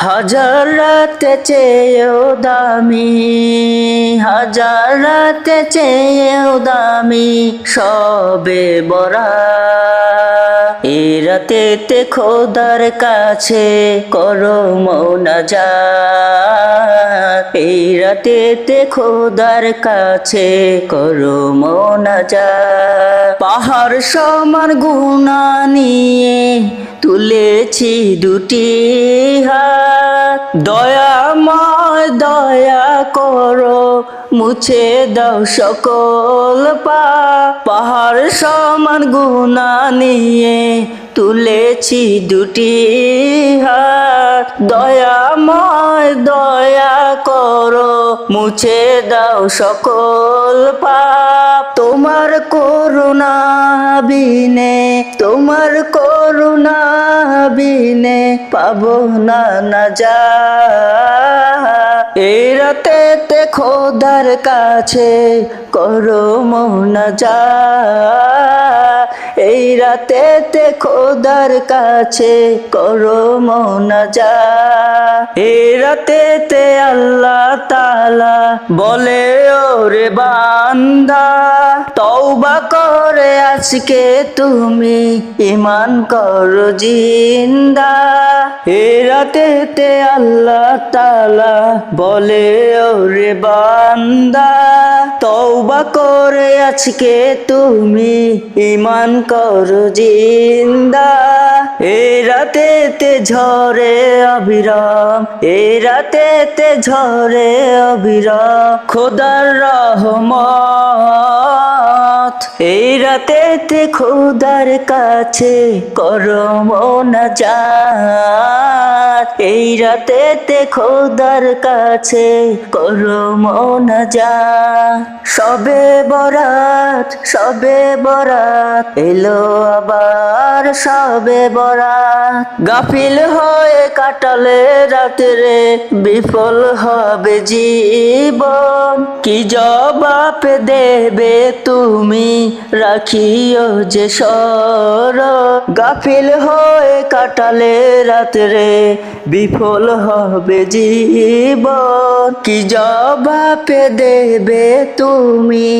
হাজার রাতে চেয়েও দামি, হাজার রাতে চেয়েও দামি সবে বরাত। এই রাতেতে খোদার কাছে করো মোনাজাত, এই রাতেতে খোদার কাছে করো মোনাজাত। পাহাড় সমান গুনাহ নিয়ে তুলেছি দুটি হাত, দয়াময় দয়া করো মুছে দাও সকল পাপ। পাহাড় সমান গুনাহ নিয়ে তুলেছি দুটি হাত, দয়াময় দয়া করো মুছে দাও সকল পাপ। তোমার করুণা বিনে, তোমার করুণা বিনে পাবো না নাজাত। এই রাতেতে খোদার কাছে করো মোনাজাত, এই রাতেতে খোদার কাছে করো মোনাজাত। এই রাতেতে আল্লাহ তাআলা বলে ওরে বান্দা, তওবা করে আজকে তুমি ঈমান করো জিন্দা। এই রাতেতে আল্লাহ তাআলা বলে ওরে বান্দা, তওবা করে আজকে তুমি ঈমান করো জিন্দা। এই রাতেতে ঝরে অবিরাম, এই রাতেতে ঝরে অবিরাম খোদার রহমত। এই রাতেতে খোদার কাছে করো মোনাজাত, এই রাতেতে খোদার কাছে করো মোনাজাত। সবে বরাত, সবে বরাত এলো আবার সবে বরাত। গাফিল হয়ে কাটালে রাতে বিফল হবে জীবন। কি জবাব দেবে তুমি রাখিও যে স্মরণ। গাফিল হয়ে কাটালে রাতে বিফল হবে জীবন। কি জবাব দেবে তুমি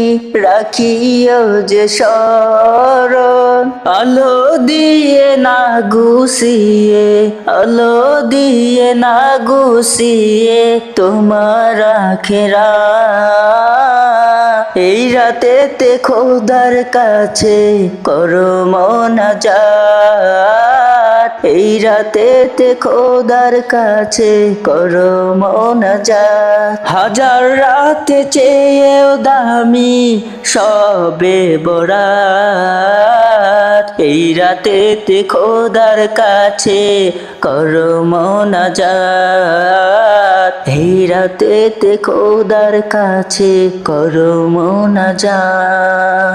রাখিও যে স্মরণ। আলো দিয়ে না গুছিয়ে, আলো দিয়ে না গুছিয়ে তোমার আখিরাত। এই রাতেতে খোদার কাছে করো মোনাজাত, এই রাতেতে খোদার কাছে করো মোনাজাত। হাজার রাতে চেয়েও দামি সবে বরাত। এই রাতেতে খোদার কাছে করো মোনাজাত, এই রাতেতে খোদার কাছে করো মোনাজাত।